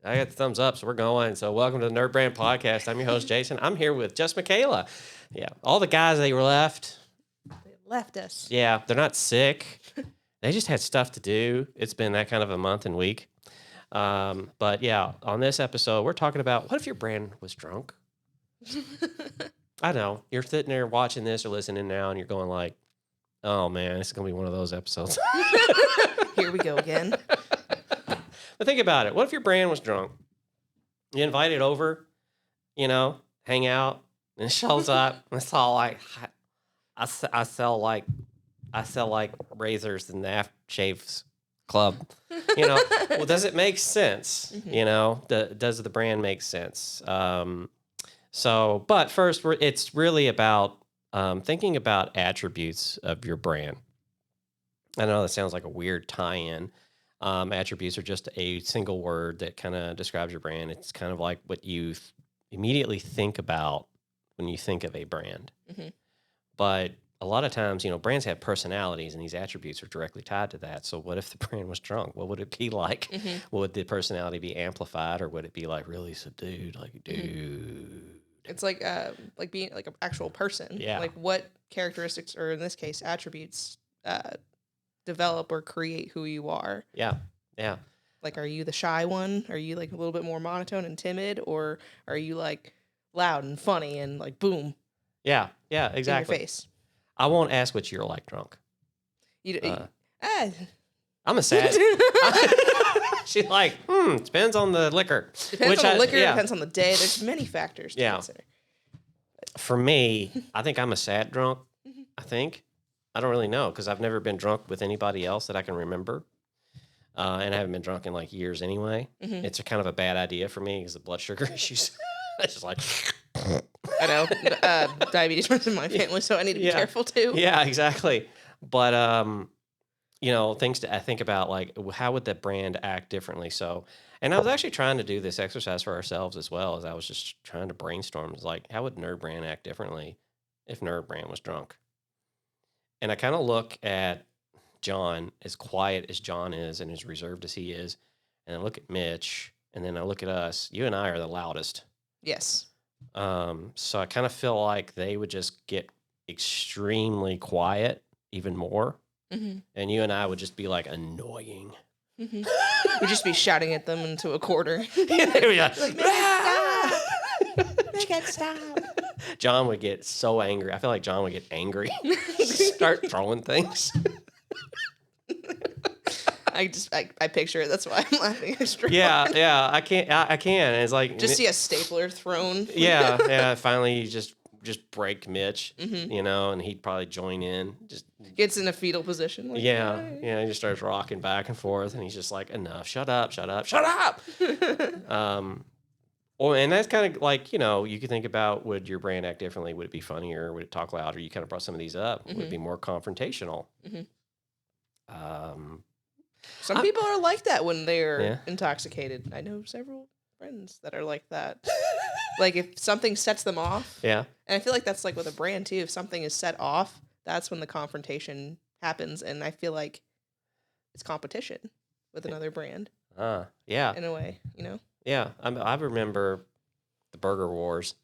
I got the thumbs up, so we're going. So welcome to the NerdBrand Podcast. I'm your host, Jason. I'm here with just Michaela. Yeah, all the guys that were left. They left us. Yeah, they're not sick. They just had stuff to do. It's been that kind of a month and week. But yeah, on this episode, we're talking about what if your brand was drunk? I know. You're sitting there watching this or listening now, and you're going like, oh, man, this is going to be one of those episodes. Here we go again. But think about it. What if your brand was drunk? You invite it over, hang out, and it shows up. And it's all like, I sell like razors in the aftershaves club. Well, does it make sense? Mm-hmm. Does the brand make sense? But first, it's really about thinking about attributes of your brand. I know that sounds like a weird tie-in. Attributes are just a single word that kind of describes your brand. It's kind of like what you immediately think about when you think of a brand. Mm-hmm. But a lot of times, brands have personalities, and these attributes are directly tied to that. So what if the brand was drunk? What would it be like? Mm-hmm. Would the personality be amplified, or would it be like really subdued? Like, dude. Mm-hmm. It's like being like an actual person. Yeah. Like what characteristics, or in this case, attributes, develop or create who you are. Yeah. Yeah. Like, are you the shy one? Are you like a little bit more monotone and timid, or are you like loud and funny and like boom? Yeah. Yeah. Exactly. In your face. I won't ask what you're like drunk. I'm a sad. She's like, depends on the liquor. Depends on the liquor. Yeah. Depends on the day. There's many factors to consider. For me, I think I'm a sad drunk. I think. I don't really know because I've never been drunk with anybody else that I can remember. And I haven't been drunk in like years anyway. Mm-hmm. It's a kind of a bad idea for me because of blood sugar issues. It's just like... I know. Diabetes runs in my family, so I need to be careful too. Yeah, exactly. But, things I think about, like, how would the brand act differently? So, and I was actually trying to do this exercise for ourselves as well, as I was just trying to brainstorm. It's like, how would NerdBrand act differently if NerdBrand was drunk? And I kind of look at John, as quiet as John is and as reserved as he is, and I look at Mitch, and then I look at us. You and I are the loudest. Yes. So I kind of feel like they would just get extremely quiet even more. Mm-hmm. And you and I would just be like annoying. Mm-hmm. We'd just be shouting at them into a quarter. Like, make it stop. John would get so angry. I feel like John would get angry. Start throwing things. I picture it. That's why I'm laughing extra hard. Yeah. I can. It's like just see a stapler thrown. Yeah. Finally, you just break Mitch, mm-hmm. And he'd probably join in. Just gets in a fetal position. Like, yeah. He just starts rocking back and forth, and he's just like, enough, shut up. And that's kind of like, you could think about, would your brand act differently? Would it be funnier? Would it talk louder? You kind of brought some of these up. Mm-hmm. Would it be more confrontational? Mm-hmm. Some people are like that when they're intoxicated. I know several friends that are like that. Like if something sets them off. Yeah. And I feel like that's like with a brand too. If something is set off, that's when the confrontation happens. And I feel like it's competition with another brand. Yeah. In a way, Yeah. I remember the burger wars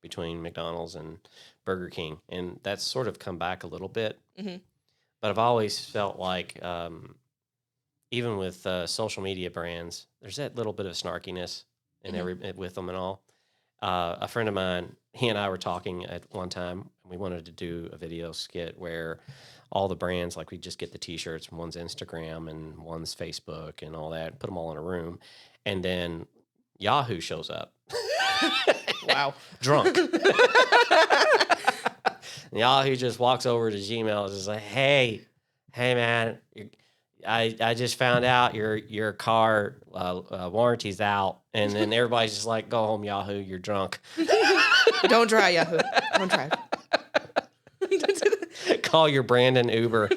between McDonald's and Burger King. And that's sort of come back a little bit. Mm-hmm. But I've always felt like... even with social media brands, there's that little bit of snarkiness in mm-hmm. with them and all. A friend of mine, he and I were talking at one time, and we wanted to do a video skit where all the brands, like we just get the T-shirts, one's Instagram and one's Facebook and all that, put them all in a room, and then Yahoo shows up. Wow. Drunk. Yahoo just walks over to Gmail and is like, hey man, I just found out your car warranty's out, and then everybody's just like, go home, Yahoo, you're drunk. Don't drive, Yahoo. Don't drive. Call your Brandon Uber.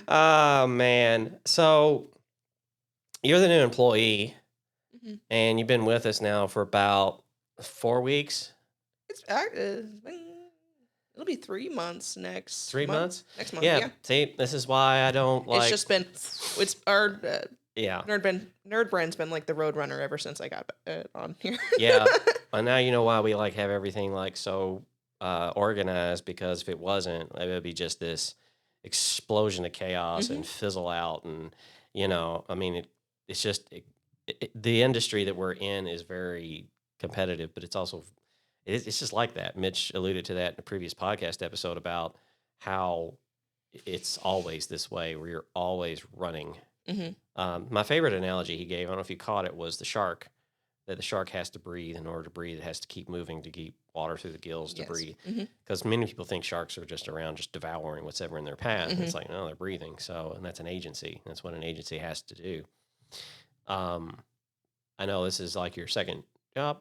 Oh, man. So you're the new employee, mm-hmm. and you've been with us now for about 4 weeks. It's It'll be 3 months next 3 months? Next month, Yeah. See, this is why I don't like... It's just been... It's our... yeah. NerdBrand's been like the roadrunner ever since I got on here. Yeah. And now you know why we like have everything like so organized, because if it wasn't, it would be just this explosion of chaos and fizzle out. And, you know, I mean, it's just... the industry that we're in is very competitive, but it's also... It's just like that. Mitch alluded to that in a previous podcast episode about how it's always this way, where you're always running. My favorite analogy he gave, I don't know if you caught it, was the shark. That the shark has to breathe. In order to breathe, it has to keep moving to keep water through the gills to breathe. Because many people think sharks are just around just devouring whatever in their path. It's like, no, they're breathing. So, and that's an agency. That's what an agency has to do. I know this is like your second job.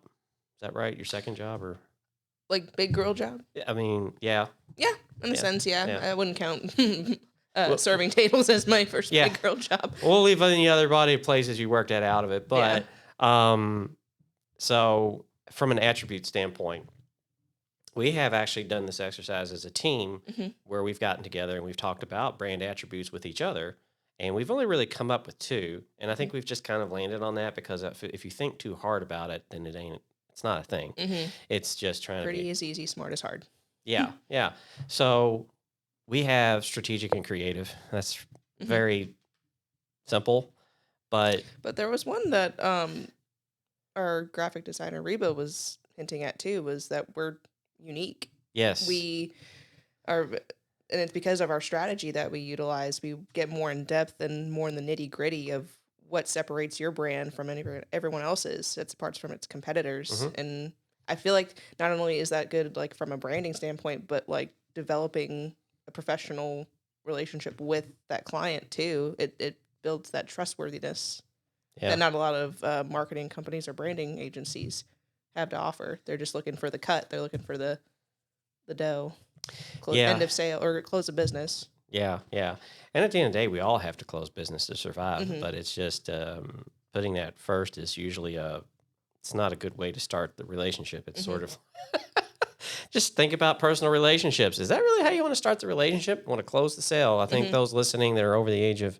Is that right? Your second job, or like big girl job? I mean, yeah. Yeah, in a sense, yeah. I wouldn't count serving tables as my first big girl job. We'll leave any other body of places you worked at out of it. But so from an attribute standpoint, we have actually done this exercise as a team where we've gotten together and we've talked about brand attributes with each other. And we've only really come up with 2. And I think we've just kind of landed on that, because if you think too hard about it, then it's not a thing. It's just trying Pretty is easy, smart is hard. Yeah, yeah. So we have strategic and creative. That's very simple, but there was one that our graphic designer Reba was hinting at too, was that we're unique. Yes, we are, and it's because of our strategy that we utilize. We get more in depth and more in the nitty gritty of what separates your brand from everyone else's. It's parts from its competitors. And I feel like not only is that good, like from a branding standpoint, but like developing a professional relationship with that client too. It builds that trustworthiness that not a lot of marketing companies or branding agencies have to offer. They're just looking for the cut. They're looking for the dough, end of sale, or close a business. Yeah, yeah. And at the end of the day, we all have to close business to survive. But it's just putting that first is usually it's not a good way to start the relationship. It's sort of just think about personal relationships. Is that really how you want to start the relationship? You want to close the sale? I think those listening that are over the age of,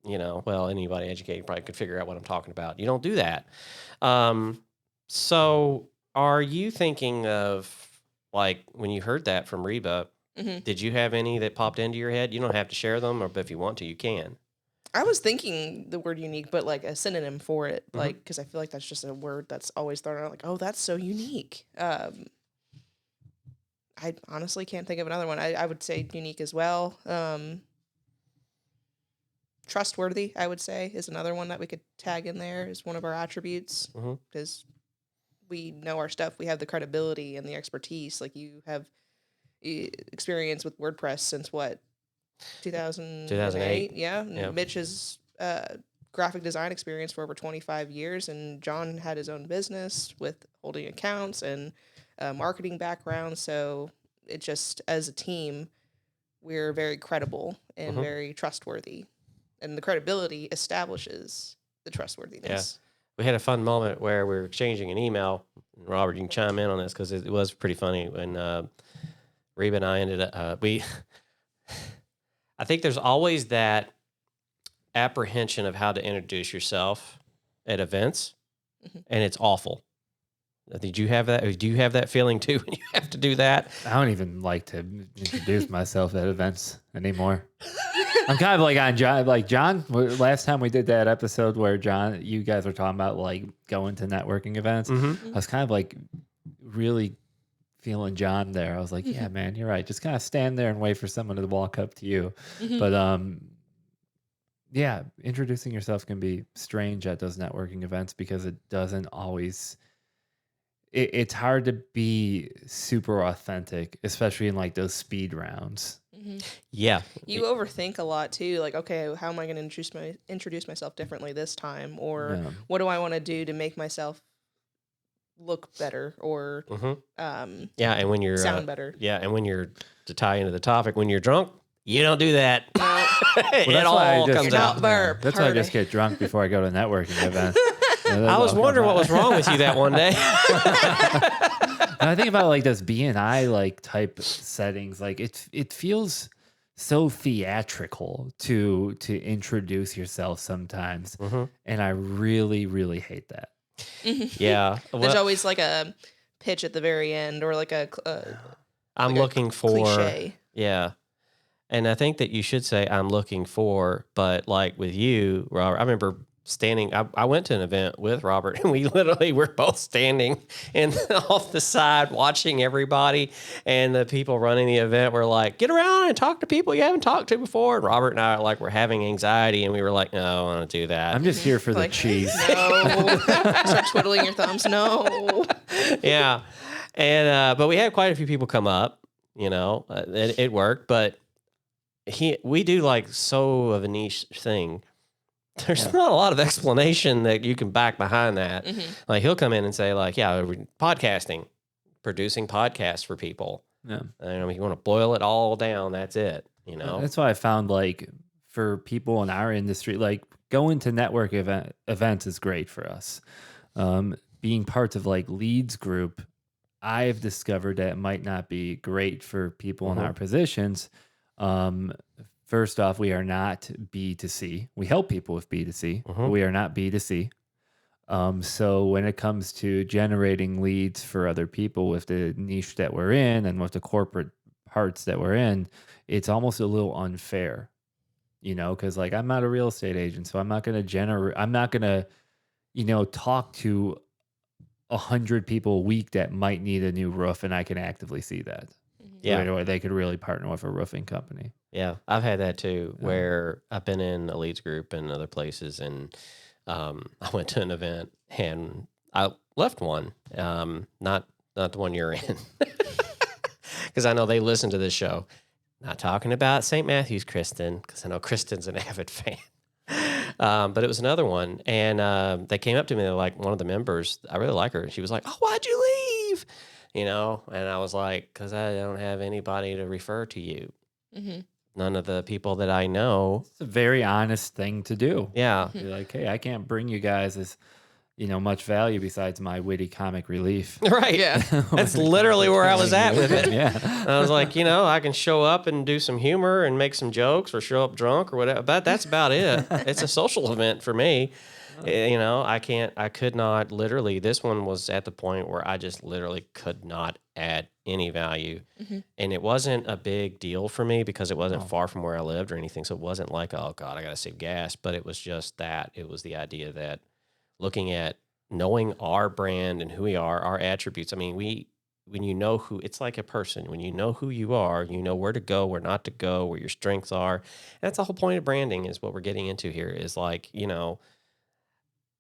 anybody educated probably could figure out what I'm talking about. You don't do that. So are you thinking of, like, when you heard that from Reba, did you have any that popped into your head? You don't have to share them, or if you want to, you can. I was thinking the word unique, but like a synonym for it, like, because I feel like that's just a word that's always thrown out, like, oh, that's so unique. I honestly can't think of another one. I would say unique as well. Trustworthy, I would say, is another one that we could tag in there as one of our attributes, because we know our stuff. We have the credibility and the expertise. Like, you have experience with WordPress since what? 2008. Yeah. Mitch has graphic design experience for over 25 years, and John had his own business with holding accounts and marketing background. So it just, as a team, we're very credible and very trustworthy, and the credibility establishes the trustworthiness. Yeah. We had a fun moment where we were exchanging an email. Robert, you can chime in on this, because it was pretty funny when Reba and I ended up, I think there's always that apprehension of how to introduce yourself at events, and it's awful. Did you have that? Do you have that feeling too when you have to do that? I don't even like to introduce myself at events anymore. I'm kind of like on John. Like John, last time we did that episode where John, you guys were talking about like going to networking events. I was kind of like really feeling John there. I was like, yeah, man, you're right. Just kind of stand there and wait for someone to walk up to you. But yeah, introducing yourself can be strange at those networking events, because it doesn't always. It's hard to be super authentic, especially in like those speed rounds. Yeah, you overthink a lot too. Like, okay, how am I going to introduce myself differently this time, or what do I want to do to make myself look better, or and when you're sound better. Yeah, and when you're, to tie into the topic, when you're drunk, you don't do that. It all comes out. That's why I just get drunk before I go to a networking event. I was wondering what was wrong with you that one day. And I think about like those BNI like type settings, like it feels so theatrical to introduce yourself sometimes, and I really really hate that. Yeah. There's always like a pitch at the very end, or like I'm like a looking for, cliche. yeah. And I think that you should say, I'm looking for, but like with you, Robert, I remember I went to an event with Robert and we literally were both standing and off the side watching everybody. And the people running the event were like, get around and talk to people you haven't talked to before. And Robert and I like were having anxiety and we were like, no, I don't want to do that. I'm just here for the Like, cheese. No. Start twiddling your thumbs. No. Yeah. And, but we had quite a few people come up, it worked, but we do like so of a niche thing. There's not a lot of explanation that you can back behind that. Like he'll come in and say like, yeah, we're podcasting, producing podcasts for people. Yeah. You want to boil it all down. That's it. That's why I found like for people in our industry, like going to network events is great for us. Being part of like Leads group, I've discovered that it might not be great for people in our positions. First off, we are not B2C. We help people with B2C, but we are not B2C. So when it comes to generating leads for other people with the niche that we're in and with the corporate parts that we're in, it's almost a little unfair, because like I'm not a real estate agent, so I'm not going to talk to 100 people a week that might need a new roof, and I can actively see that. Yeah. Right, or they could really partner with a roofing company. Yeah, I've had that too, where I've been in a Leads group and other places, and I went to an event and I left one, not the one you're in, because I know they listen to this show. Not talking about St. Matthew's, Kristen, because I know Kristen's an avid fan. But it was another one, and they came up to me. They're like, one of the members, I really like her. She was like, "Oh, why'd you leave?" And I was like, "Because I don't have anybody to refer to you. None of the people that I know." It's a very honest thing to do. Yeah. You're like, hey, I can't bring you guys as much value besides my witty comic relief. Right. Yeah. That's literally where I was at with it. Yeah. And I was like, I can show up and do some humor and make some jokes or show up drunk or whatever, but that's about it. It's a social event for me. I could not literally, this one was at the point where I just literally could not add any value. And it wasn't a big deal for me because it wasn't far from where I lived or anything. So it wasn't like, oh God, I got to save gas, but it was just that. It was the idea that looking at knowing our brand and who we are, our attributes. I mean, when you know who, it's like a person. When you know who you are, you know where to go, where not to go, where your strengths are. And that's the whole point of branding is what we're getting into here is like,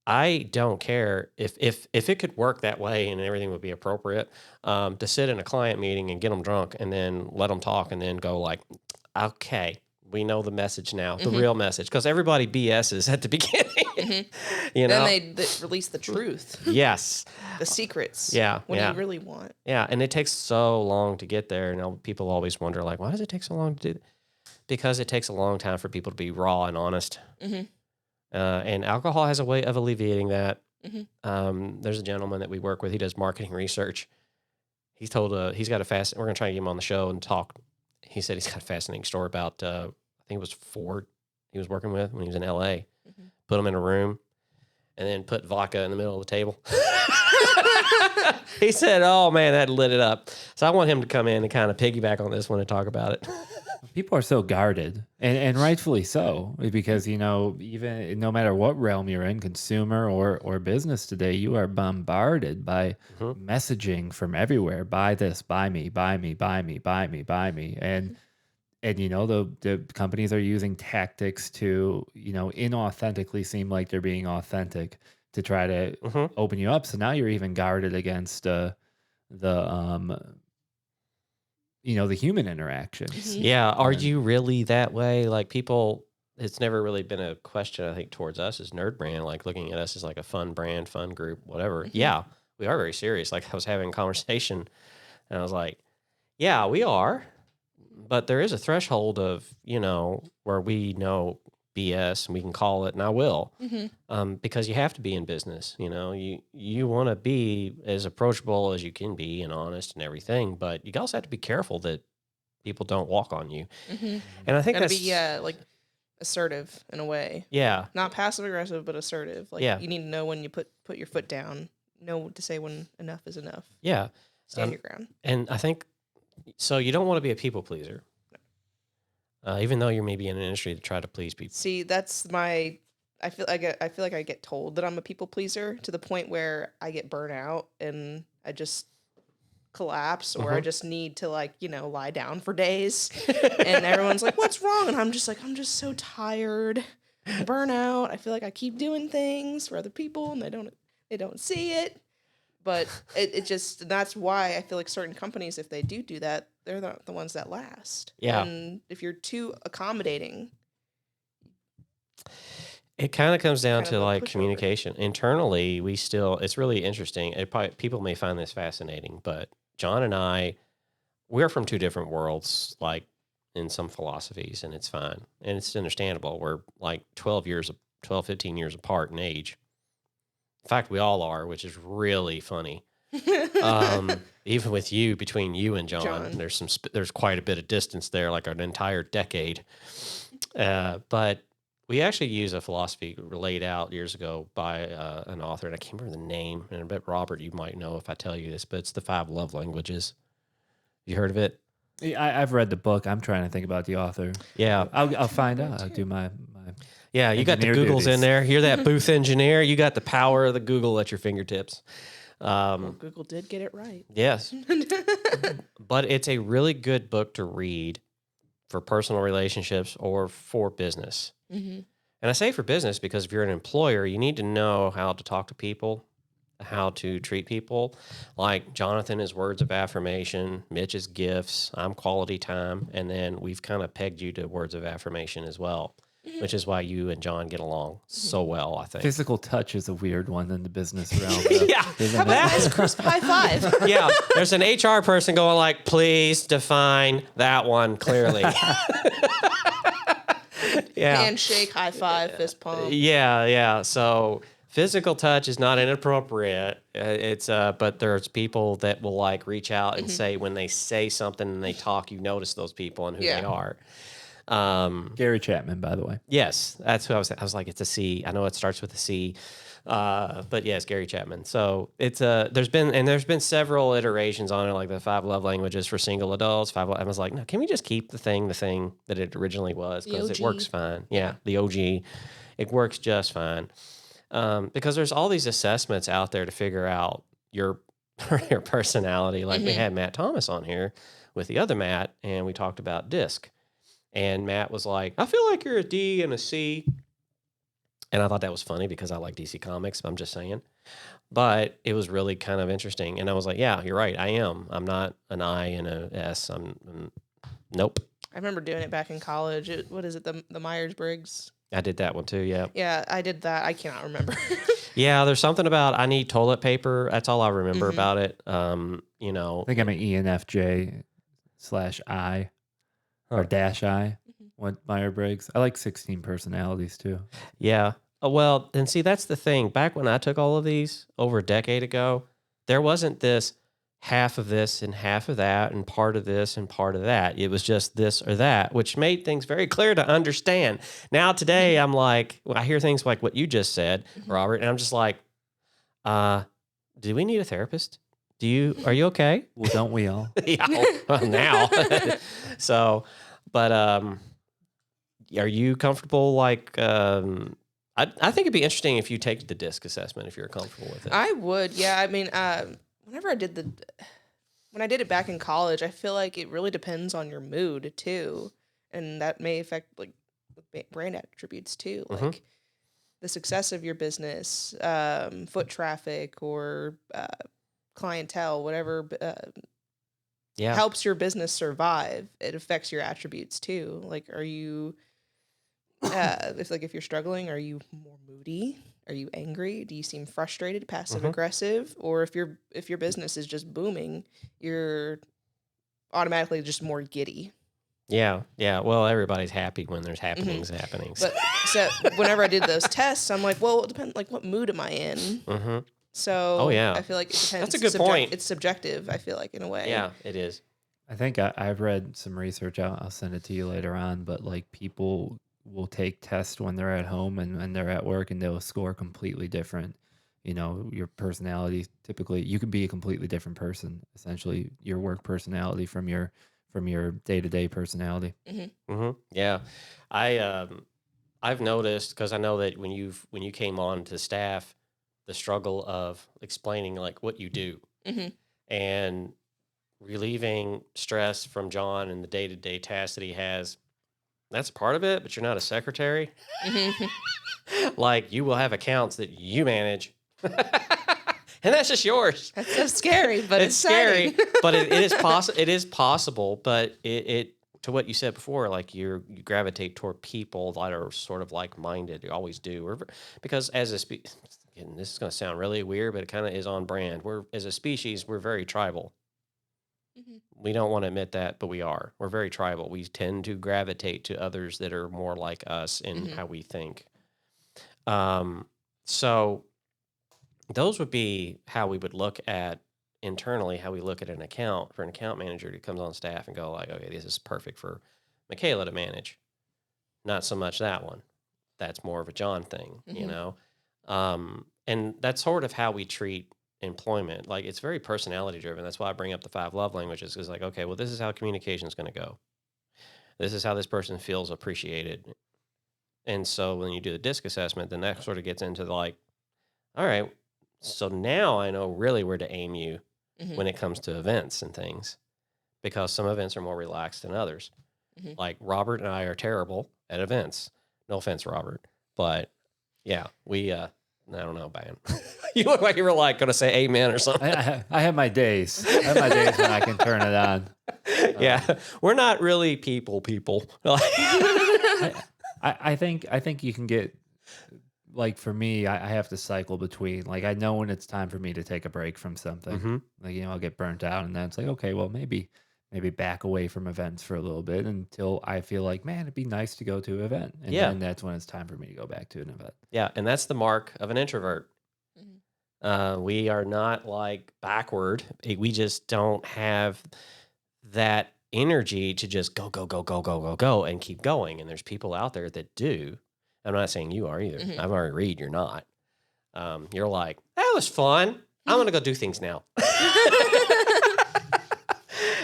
I don't care if it could work that way and everything would be appropriate to sit in a client meeting and get them drunk and then let them talk and then go like, okay, we know the message now, the real message, because everybody BS's at the beginning. Then they release the truth. Yes. The secrets. Yeah. What do you really want? Yeah, and it takes so long to get there. People always wonder like, why does it take so long to do that? Because it takes a long time for people to be raw and honest. And alcohol has a way of alleviating that. There's a gentleman that we work with. He does marketing research. He's got we're going to try to get him on the show and talk. He said he's got a fascinating story about, I think it was Ford he was working with when he was in LA. Put him in a room and then put vodka in the middle of the table. He said, oh man, that lit it up. So I want him to come in and kind of piggyback on this one and talk about it. People are so guarded, and rightfully so, because even no matter what realm you're in, consumer or business today, you are bombarded by messaging from everywhere. Buy this, buy me, buy me, buy me, buy me, buy me, and the companies are using tactics to inauthentically seem like they're being authentic to try to open you up. So now you're even guarded against the human interaction. Yeah. Are you really that way? Like people, it's never really been a question, I think, towards us as NerdBrand, like looking at us as like a fun brand, fun group, whatever. Yeah, we are very serious. Like I was having a conversation and I was like, yeah, we are. But there is a threshold of, where we know BS, and we can call it, and I will, Mm-hmm. because you have to be in business. You know, you want to be as approachable as you can be and honest and everything, but you also have to be careful that people don't walk on you. Mm-hmm. And I think Gotta that's be like assertive in a way, yeah, not passive aggressive, but assertive. Like yeah, you need to know when you put your foot down. Know to say when enough is enough. yeah. Stand your ground. And I think so. You don't want to be a people pleaser, even though you're maybe in an industry to try to please people. See, that's my. I feel like I get told that I'm a people pleaser to the point where I get burnt out and I just collapse, or I just need to lie down for days. And everyone's like, "What's wrong?" And I'm just like, "I'm just so tired, burnout. I feel like I keep doing things for other people and they don't see it." But it just, that's why I feel like certain companies, if they do that, they're not the ones that last. Yeah. And if you're too accommodating, It kind of comes down kind to of a like pushover. communication. Internally, it's really interesting. People may find this fascinating, but John and I, we're from two different worlds, like in some philosophies, and it's fine. And it's understandable. We're like 15 years apart in age. In fact, we all are, which is really funny. Even with between you and John. There's quite a bit of distance there, like an entire decade. But we actually use a philosophy laid out years ago by an author, and I can't remember the name. And I bet Robert, you might know if I tell you this, but it's the 5 love languages. You heard of it? Yeah, I've read the book. I'm trying to think about the author. Yeah, I'll find out. I'll do my yeah. You got the engineer Googles in duties. there. You're that booth engineer. You got the power of the Google at your fingertips. Well, Google did get it right. Yes, but it's a really good book to read for personal relationships or for business. Mm-hmm. And I say for business because if you're an employer, you need to know how to talk to people, how to treat people. Like Jonathan is words of affirmation, Mitch is gifts, I'm quality time, and then we've kind of pegged you to words of affirmation as well, which is why you and John get along so well, I think. Physical touch is a weird one in the business realm. Though, Yeah. isn't How about it? a nice crisp high five? Yeah, there's an HR person going like, please define that one clearly. Yeah. Handshake, high five, fist pump. Yeah. So physical touch is not inappropriate. But there's people that will like reach out and say when they say something and they talk, you notice those people and who they are. Gary Chapman, by the way. Yes, that's who I was like, it's a C. I know it starts with a C. But yes, Gary Chapman. So it's there's been several iterations on it, like the 5 love languages for single adults. I was like, no, can we just keep the thing that it originally was, because it works fine. Yeah, the OG, it works just fine. Because there's all these assessments out there to figure out your personality. Like we had Matt Thomas on here with the other Matt, and we talked about DISC, and Matt was like, I feel like you're a D and a C. And I thought that was funny because I like DC Comics, I'm just saying. But it was really kind of interesting. And I was like, yeah, you're right. I am. I'm not an I and a S. Nope. I remember doing it back in college. What is it? The Myers-Briggs? I did that one too, yeah. Yeah, I did that. I cannot remember. Yeah, there's something about I need toilet paper. That's all I remember about it. I think I'm an ENFJ/I or -I. What Myers-Briggs? I like 16 personalities too. Yeah. Well, and see, that's the thing. Back when I took all of these over a decade ago, there wasn't this half of this and half of that and part of this and part of that. It was just this or that, which made things very clear to understand. Now today, I'm like, I hear things like what you just said, Robert, and I'm just like, do we need a therapist? Are you okay? Well, don't we all? Yeah, well, now. So, but are you comfortable? Like, I think it'd be interesting if you take the DISC assessment if you're comfortable with it. I would, yeah. I mean, whenever when I did it back in college, I feel like it really depends on your mood too, and that may affect like brand attributes too, like the success of your business, foot traffic, or clientele, whatever. Yeah. Helps your business survive. It affects your attributes too. Like, are you, if you're struggling, are you more moody? Are you angry? Do you seem frustrated, passive aggressive? Or if your business is just booming, you're automatically just more giddy. Yeah. Well, everybody's happy when there's happenings. But so whenever I did those tests, I'm like, well, it depends. Like, what mood am I in? Mm-hmm. So Oh, yeah. I feel like it depends. That's a good point. It's subjective. I feel like in a way. Yeah, it is. I think I've read some research. I'll send it to you later on. But like people will take tests when they're at home and when they're at work, and they'll score completely different. Your personality. Typically, you can be a completely different person. Essentially, your work personality from your day-to-day personality. Mm-hmm. Yeah, I've noticed, because I know that when you came on to staff, the struggle of explaining like what you do and relieving stress from John and the day-to-day tasks that he has. That's part of it, but you're not a secretary. Like, you will have accounts that you manage. And that's just yours. That's so scary, but It's scary, but it is possible. It is possible, but it to what you said before, like you gravitate toward people that are sort of like-minded. You always do. Because as a and this is going to sound really weird, but it kind of is on brand. As a species, we're very tribal. We don't want to admit that, but we are. We're very tribal. We tend to gravitate to others that are more like us in how we think. So those would be how we would look at internally, how we look at an account for an account manager who comes on staff and go like, okay, this is perfect for Michaela to manage. Not so much that one. That's more of a John thing, and that's sort of how we treat employment. Like, it's very personality driven. That's why I bring up the 5 love languages, is like, okay, well, this is how communication is going to go. This is how this person feels appreciated. And so when you do the DISC assessment, then that sort of gets into like, all right, so now I know really where to aim you when it comes to events and things, because some events are more relaxed than others. Like, Robert and I are terrible at events. No offense, Robert, but yeah, we I don't know, man. You look like you were like going to say amen or something. I have my days. I have my days when I can turn it on. Yeah, we're not really people. I think you can get, like, for me, I have to cycle between, like, I know when it's time for me to take a break from something. Like, I'll get burnt out, and then it's like, okay, well, maybe back away from events for a little bit until I feel like, man, it'd be nice to go to an event. And then that's when it's time for me to go back to an event. Yeah, and that's the mark of an introvert. We are not like backward. We just don't have that energy to just go and keep going. And there's people out there that do. I'm not saying you are either. I've already read you're not. You're like, that was fun. I'm going to go do things now.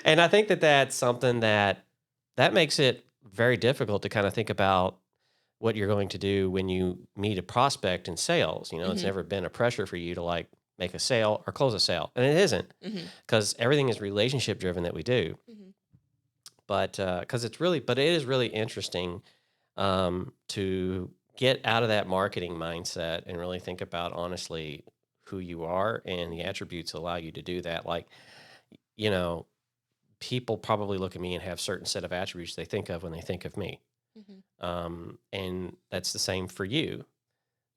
And I think that's something that makes it very difficult to kind of think about what you're going to do when you meet a prospect in sales. It's never been a pressure for you to like make a sale or close a sale. And it isn't, because everything is relationship driven that we do. But because it is really interesting to get out of that marketing mindset and really think about honestly who you are, and the attributes allow you to do that. Like, people probably look at me and have certain set of attributes they think of when they think of me. And that's the same for you.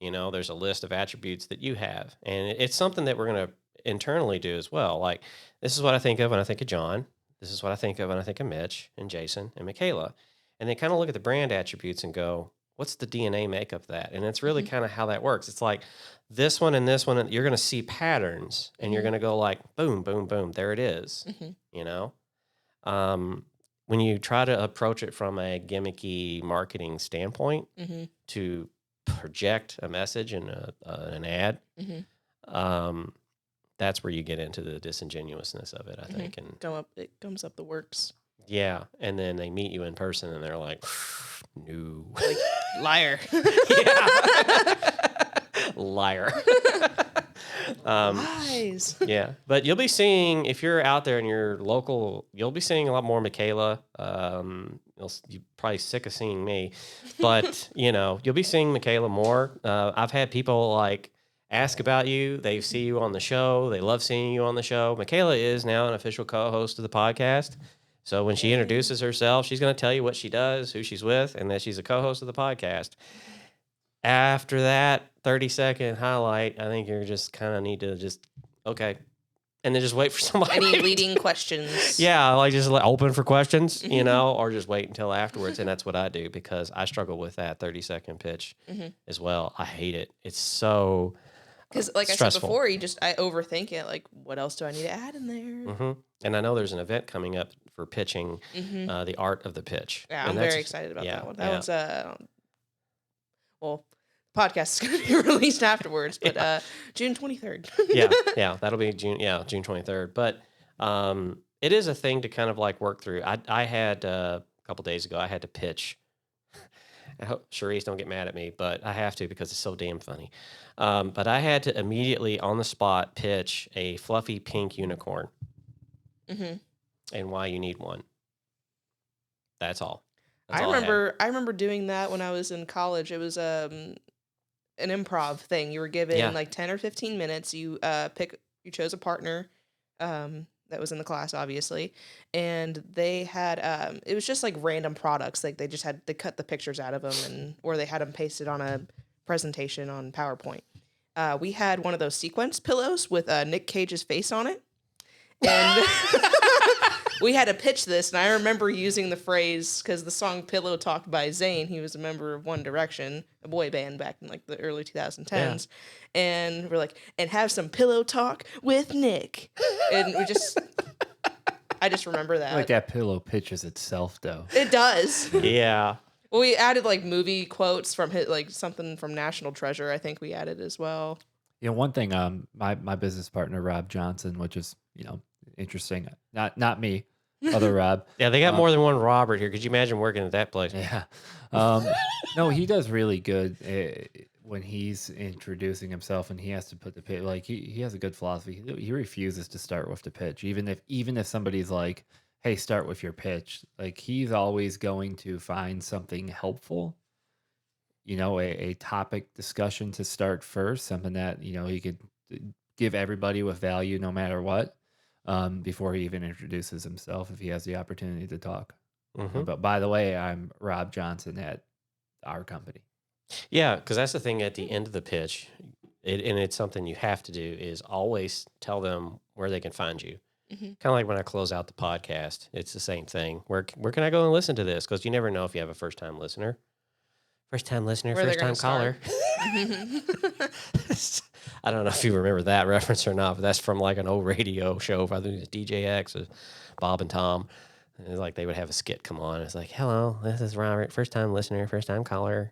There's a list of attributes that you have, and it's something that we're going to internally do as well. Like, this is what I think of when I think of John. This is what I think of when I think of Mitch and Jason and Michaela. And they kind of look at the brand attributes and go, what's the DNA makeup of that? And it's really kind of how that works. It's like this one and this one, and you're going to see patterns, and you're going to go like, boom, boom, boom, there it is. When you try to approach it from a gimmicky marketing standpoint to project a message in an ad, that's where you get into the disingenuousness of it, I think. And it comes up the works. Yeah, and then they meet you in person, and they're like, no. Like, liar. Liar. Lies. Yeah, but you'll be seeing, if you're out there and you're local, you'll be seeing a lot more Michaela. You're probably sick of seeing me, but you'll be seeing Michaela more. I've had people like ask about you. They see you on the show. They love seeing you on the show. Michaela is now an official co-host of the podcast. So when she introduces herself, she's going to tell you what she does, who she's with, and that she's a co-host of the podcast. After that 30-second highlight, I think you're just kind of need to just, okay, and then just wait for somebody. Any leading questions? Yeah, like just open for questions, or just wait until afterwards. And that's what I do because I struggle with that 30-second pitch as well. I hate it. It's so because, like stressful. I said before, I overthink it. Like, what else do I need to add in there? And I know there's an event coming up for pitching, the art of the pitch. Yeah, and I'm very excited about that one. That one's well, the podcast is going to be released afterwards, but June 23rd. yeah, that'll be June 23rd. But it is a thing to kind of like work through. I had a couple days ago, I had to pitch. I hope Charisse don't get mad at me, but I have to because it's so damn funny. But I had to immediately on the spot pitch a fluffy pink unicorn and why you need one. That's all. I remember doing that when I was in college. It was an improv thing. You were given like 10 or 15 minutes. You chose a partner that was in the class, obviously, and they had it was just like random products. Like they cut the pictures out of them, or they had them pasted on a presentation on PowerPoint. We had one of those sequence pillows with Nick Cage's face on it, and we had to pitch this. And I remember using the phrase because the song "Pillow Talk" by Zayn, he was a member of One Direction, a boy band back in like the early 2010s, and we're like, and have some pillow talk with Nick, and I just remember that. Like that pillow pitches itself, though. It does. Yeah. Well, we added like movie quotes from like something from National Treasure. I think we added as well. One thing, my business partner Rob Johnson, which is interesting. Not me, other Rob. Yeah, they got more than one Robert here. Could you imagine working at that place? Yeah. No, he does really good when he's introducing himself and he has to put the pitch. Like he has a good philosophy. He refuses to start with the pitch, even if somebody's like, hey, start with your pitch. Like he's always going to find something helpful, a topic discussion to start first, something that, he could give everybody with value no matter what, before he even introduces himself if he has the opportunity to talk. But by the way, I'm Rob Johnson at our company. Yeah, because that's the thing at the end of the pitch, and it's something you have to do, is always tell them where they can find you. Kind of like when I close out the podcast, it's the same thing. Where can I go and listen to this? Because you never know if you have a first-time listener. First-time listener, first-time caller. I don't know if you remember that reference or not, but that's from like an old radio show. I think it's DJX or Bob and Tom. And it's like they would have a skit come on. It's like, hello, this is Robert, first-time listener, first-time caller.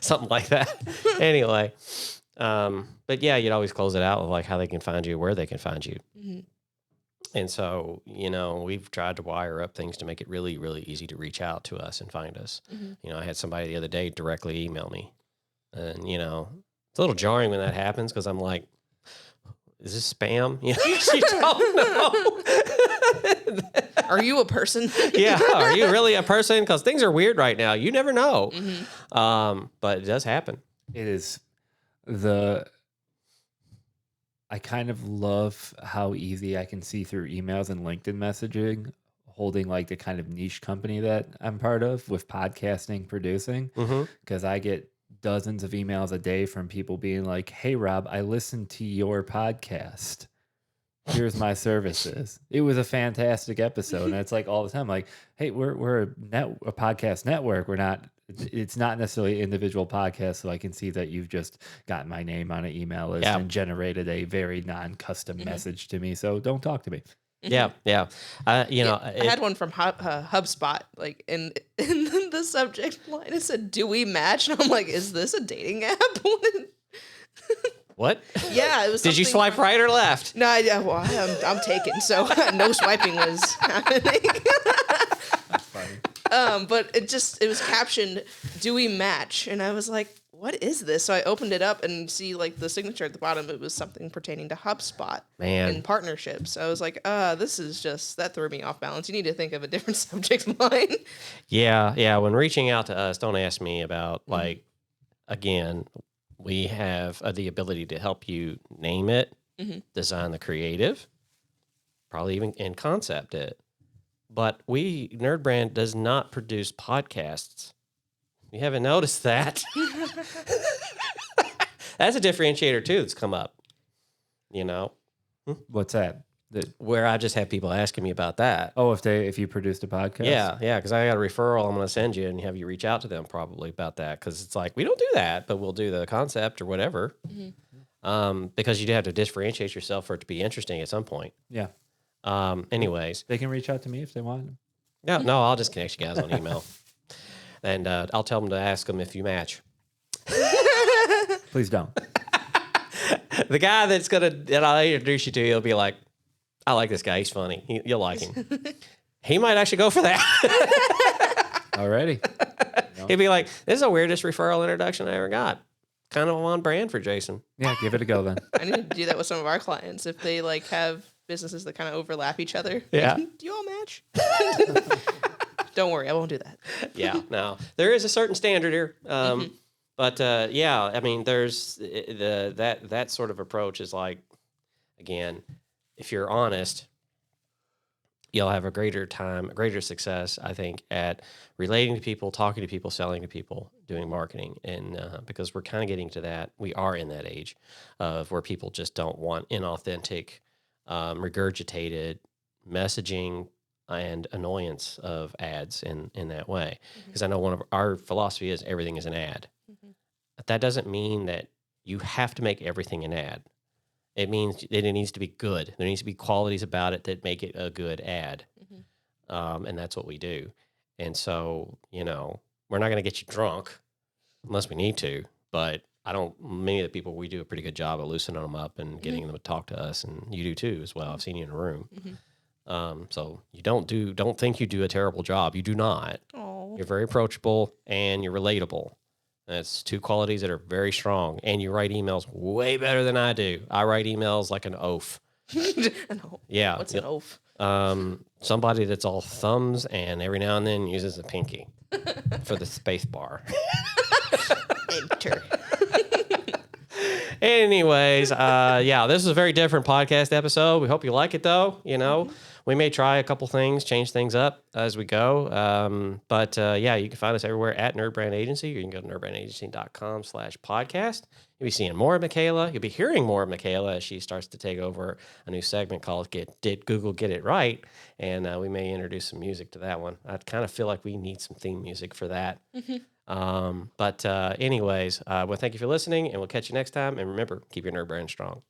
Something like that. Anyway. But yeah, you'd always close it out with like how they can find you, where they can find you. And so, we've tried to wire up things to make it really, really easy to reach out to us and find us. I had somebody the other day directly email me, and, it's a little jarring when that happens because I'm like, is this spam? You don't know. Are you a person? Yeah. Are you really a person? Because things are weird right now. You never know. But it does happen. It is I kind of love how easy I can see through emails and LinkedIn messaging, holding like the kind of niche company that I'm part of with podcasting, producing, because I get dozens of emails a day from people being like, hey, Rob, I listened to your podcast. Here's my services. It was a fantastic episode. And it's like all the time, like, hey, we're a podcast network. It's not necessarily an individual podcast. So I can see that you've just gotten my name on an email list and generated a very non-custom message to me. So don't talk to me. Yeah. I had one from HubSpot, like in the subject line. It said, "Do we match?" And I'm like, "Is this a dating app?" What? Yeah, it was. Did you swipe right or left? No, I'm taken, so no swiping was happening. That's funny. But it was captioned, "Do we match?" And I was like, what is this? So I opened it up and see like the signature at the bottom. It was something pertaining to HubSpot and partnerships. I was like, that threw me off balance. You need to think of a different subject line. Yeah. When reaching out to us, don't ask me about again, we have the ability to help you name it, design the creative, probably even in concept it. But NerdBrand does not produce podcasts. You haven't noticed that. That's a differentiator too that's come up. You know, What's that? where I just have people asking me about that. Oh, if you produced a podcast? Yeah, because I got a referral I'm going to send you and have you reach out to them probably about that, because it's like, we don't do that, but we'll do the concept or whatever. Because you do have to differentiate yourself for it to be interesting at some point. Yeah. Anyways. They can reach out to me if they want. No, I'll just connect you guys on email. And I'll tell them to ask them if you match. Please don't. The guy that I'll introduce you to, he'll be like, I like this guy. He's funny. You'll like him. He might actually go for that. Already. He'd be like, this is the weirdest referral introduction I ever got. Kind of on brand for Jason. Yeah, give it a go then. I need to do that with some of our clients if they like have businesses that kind of overlap each other. Yeah. Do you all match? Don't worry, I won't do that. Yeah, no, there is a certain standard here. But yeah, I mean, there's that sort of approach is like, again, if you're honest, you'll have a greater success, I think, at relating to people, talking to people, selling to people, doing marketing. And because we're kind of getting to that, we are in that age of where people just don't want inauthentic, regurgitated messaging and annoyance of ads in that way. Because I know one of our philosophy is everything is an ad. But that doesn't mean that you have to make everything an ad. It means that it needs to be good. There needs to be qualities about it that make it a good ad. And that's what we do. And so, we're not going to get you drunk unless we need to. But many of the people, we do a pretty good job of loosening them up and getting them to talk to us. And you do too as well. I've seen you in a room. So you don't think you do a terrible job. You do not. Aww. You're very approachable and you're relatable. That's two qualities that are very strong. And you write emails way better than I do. I write emails like an oaf. Yeah. What's an oaf? Somebody that's all thumbs and every now and then uses a pinky for the space bar. Enter. Anyways, this is a very different podcast episode. We hope you like it, though. We may try a couple things, change things up as we go. But you can find us everywhere at NerdBrand Agency. You can go to nerdbrandagency.com/podcast. You'll be seeing more of Michaela. You'll be hearing more of Michaela as she starts to take over a new segment called Did Google Get It Right? And we may introduce some music to that one. I kind of feel like we need some theme music for that. Anyways, well, thank you for listening, and we'll catch you next time. And remember, keep your nerd brand strong.